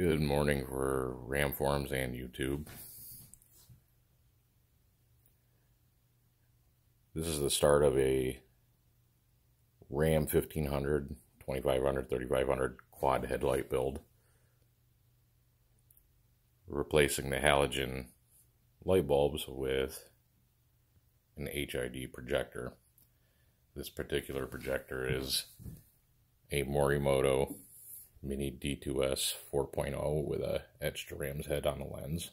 Good morning for Ram forums and YouTube. This is the start of a Ram 1500, 2500, 3500 quad headlight build. Replacing the halogen light bulbs with an HID projector. This particular projector is a Morimoto Mini D2S 4.0 with a etched ram's head on the lens.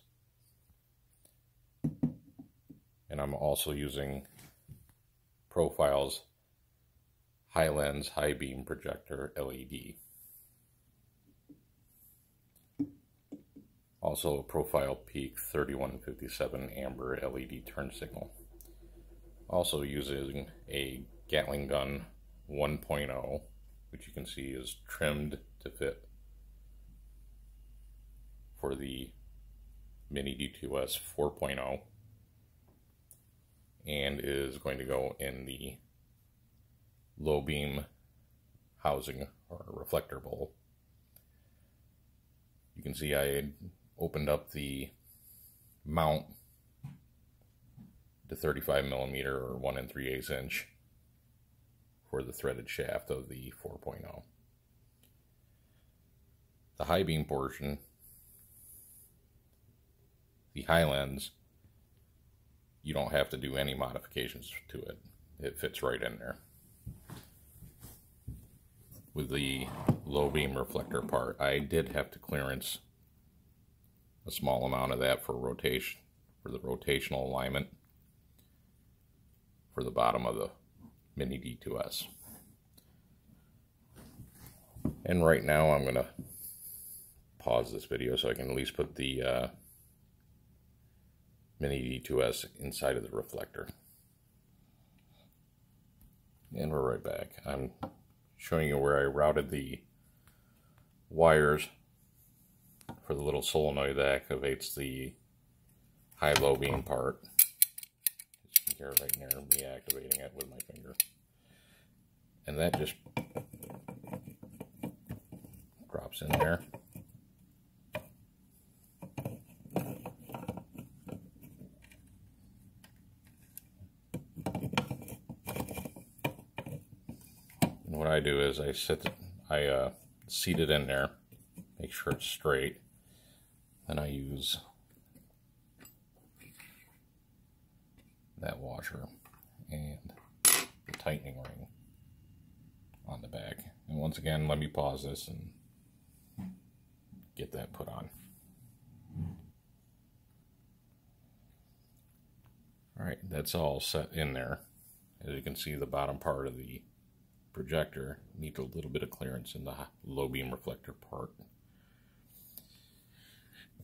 And I'm also using Profile's high lens, high beam projector LED. Also a Profile Peak 3157 amber LED turn signal. Also using a Gatling gun 1.0, which you can see is trimmed to fit for the Mini D2S 4.0 and is going to go in the low beam housing or reflector bowl. You can see I opened up the mount to 35mm or 1 3/8 inch for the threaded shaft of the 4.0. The high beam portion, the high lens, you don't have to do any modifications to it. It fits right in there. With the low beam reflector part, I did have to clearance a small amount of that for rotation, for the rotational alignment for the bottom of the Mini D2S. And right now I'm going to pause this video so I can at least put the Mini D2S inside of the reflector. And we're right back. I'm showing you where I routed the wires for the little solenoid that activates the high-low beam part. You can hear it right there, me activating it with my finger. And that just drops in there. And what I do is I seat it in there, make sure it's straight. Then I use that washer and the tightening ring on the back. And once again, let me pause this and get that put on. Alright, that's all set in there. As you can see, the bottom part of the projector needs a little bit of clearance in the low beam reflector part.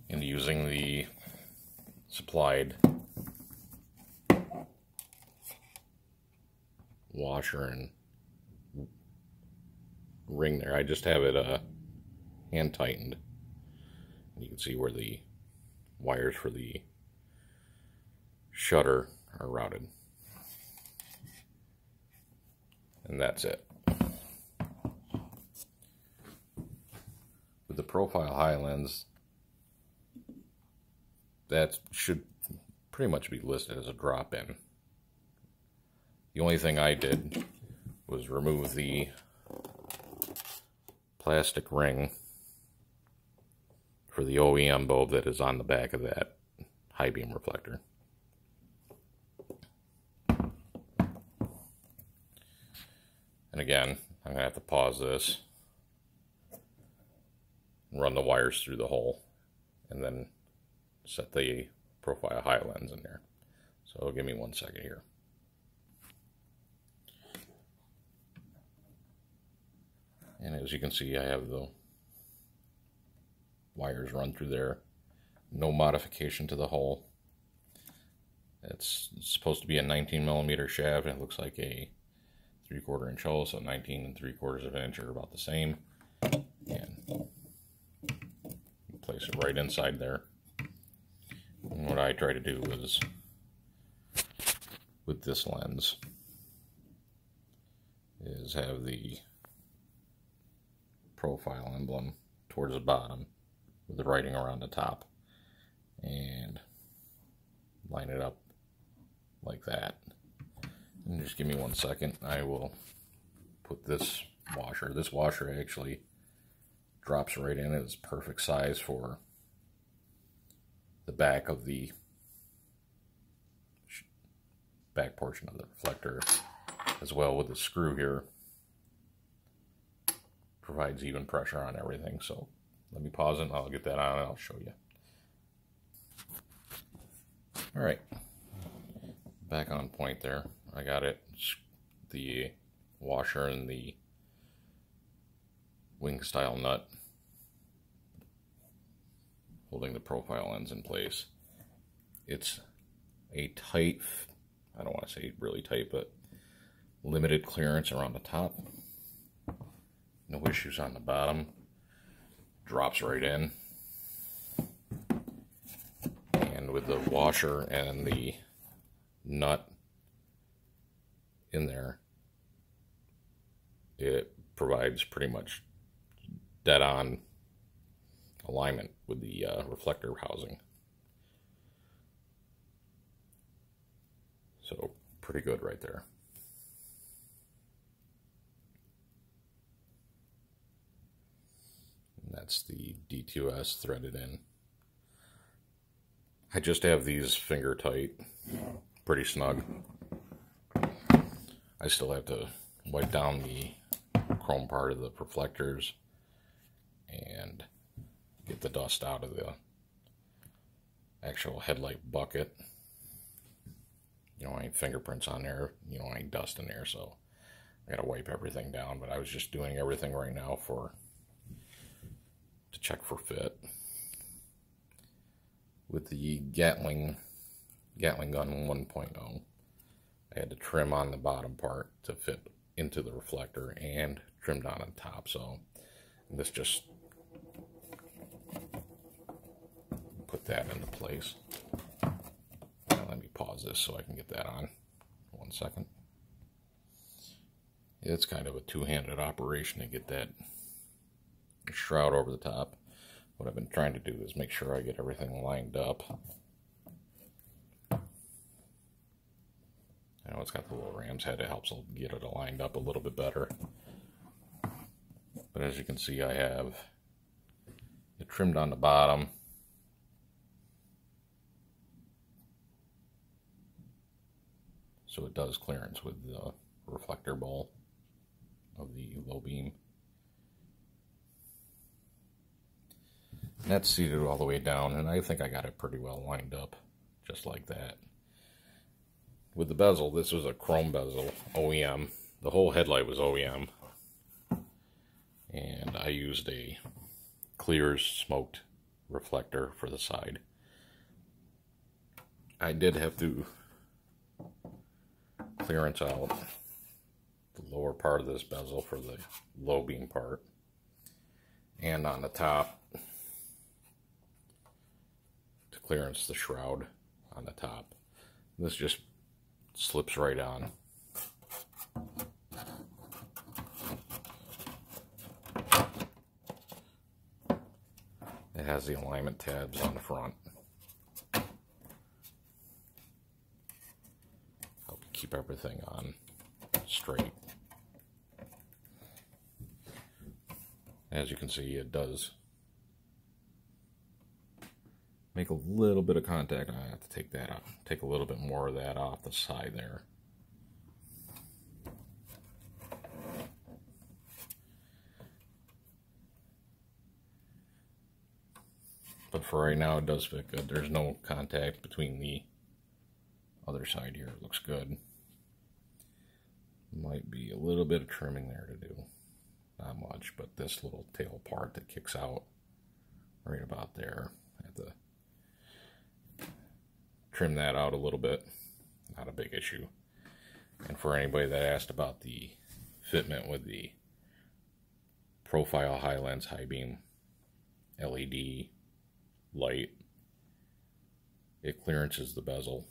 And using the supplied washer and ring there, I just have it hand tightened. You can see where the wires for the shutter are routed. And that's it. With the Profile high lens, that should pretty much be listed as a drop-in. The only thing I did was remove the plastic ring for the OEM bulb that is on the back of that high beam reflector. And again, I'm going to have to pause this and run the wires through the hole and then set the Profile high lens in there. So give me 1 second here. And as you can see, I have the wires run through there. No modification to the hole. It's supposed to be a 19mm shaft, and it looks like a 3/4 inch hole, so 19 3/4 inch are about the same. And place it right inside there. And what I try to do is, with this lens, is have the Profile emblem towards the bottom with the writing around the top, and line it up like that. And just give me 1 second. I will put this washer. This washer actually drops right in. It's perfect size for the back of the back portion of the reflector, as well with the screw here. Provides even pressure on everything. So let me pause it and I'll get that on and I'll show you. Alright, back on point there. I got it, the washer and the wing style nut holding the profile ends in place. It's a tight, I don't want to say really tight, but limited clearance around the top. No issues on the bottom. Drops right in. And with the washer and the nut in there, it provides pretty much dead-on alignment with the reflector housing. So pretty good right there. And that's the D2S threaded in. I just have these finger tight, pretty snug. I still have to wipe down the chrome part of the reflectors and get the dust out of the actual headlight bucket. You know, any fingerprints on there, you know, any dust in there, so I gotta wipe everything down. But I was just doing everything right now to check for fit. With the Gatling gun 1.0, I had to trim on the bottom part to fit into the reflector and trimmed on the top. So this just put that into place. Now let me pause this so I can get that on. 1 second. It's kind of a two-handed operation to get that shroud over the top. What I've been trying to do is make sure I get everything lined up. I know it's got the little ram's head. It helps get it lined up a little bit better. But as you can see, I have it trimmed on the bottom. So it does clearance with the reflector bowl of the low beam. And that's seated all the way down, and I think I got it pretty well lined up, just like that. With the bezel, this was a chrome bezel, OEM. The whole headlight was OEM. And I used a clear smoked reflector for the side. I did have to clearance out the lower part of this bezel for the low beam part. And on the top, to clearance the shroud on the top. This just slips right on. It has the alignment tabs on the front. Help keep everything on straight. As you can see, it does make a little bit of contact. I have to take that out, take a little bit more of that off the side there. But for right now, it does fit good. There's no contact between the other side here. It looks good. Might be a little bit of trimming there to do. Not much, but this little tail part that kicks out right about there, I have to trim that out a little bit. Not a big issue. And for anybody that asked about the fitment with the profile high lens high beam LED light, it clearances the bezel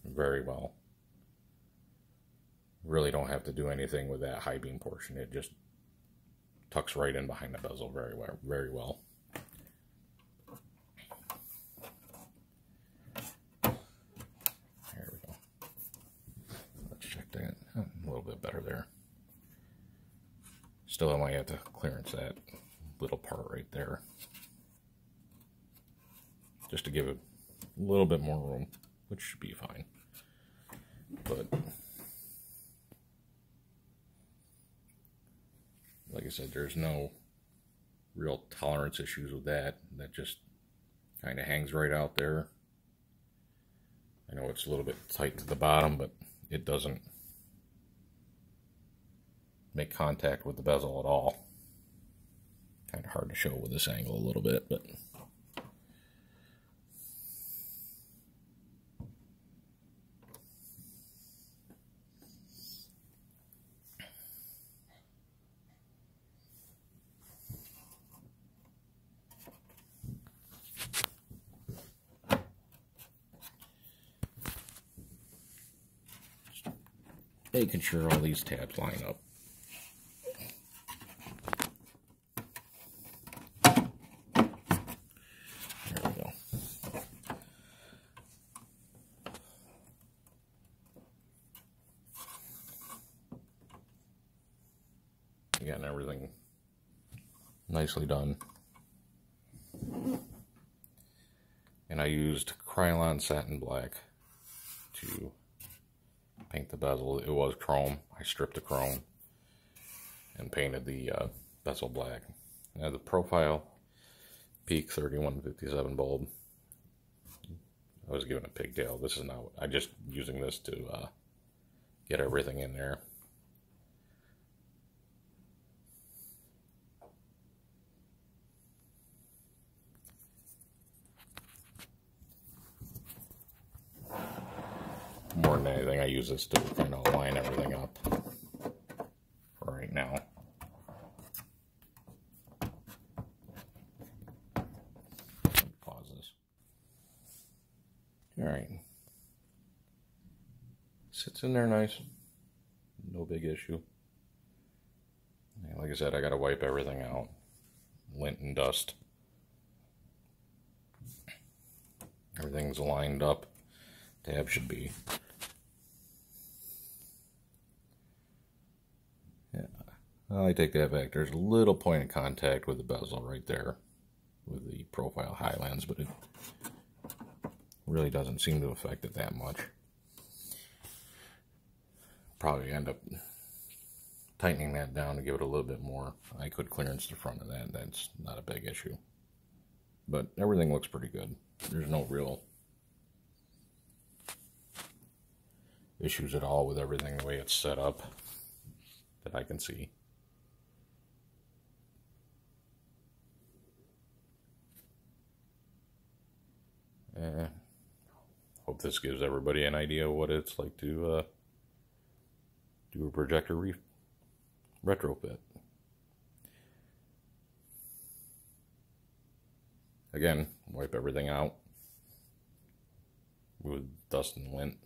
very well. Really don't have to do anything with that high beam portion. It just tucks right in behind the bezel very well. better there. Still, I might have to clearance that little part right there, just to give it a little bit more room, which should be fine. But like I said, there's no real tolerance issues with that. That just kind of hangs right out there. I know it's a little bit tight to the bottom, but it doesn't make contact with the bezel at all. Kind of hard to show with this angle a little bit, but making sure all these tabs line up. There we go. Getting everything nicely done. And I used Krylon Satin Black to paint the bezel. It was chrome. I stripped the chrome and painted the bezel black. Now the profile Peak 3157 bulb, I was given a pigtail. This is not, I'm just using this to get everything in there. More than anything, I use this to kind of line everything up for right now. Pause this. Alright. Sits in there nice. No big issue. And like I said, I gotta wipe everything out. Lint and dust. Everything's lined up. Tab should be. I take that back. There's a little point of contact with the bezel right there with the profile high lens, but it really doesn't seem to affect it that much. Probably end up tightening that down to give it a little bit more. I could clearance the front of that. That's not a big issue. But everything looks pretty good. There's no real issues at all with everything the way it's set up that I can see. Hope this gives everybody an idea of what it's like to do a projector retrofit. Again, wipe everything out with dust and lint.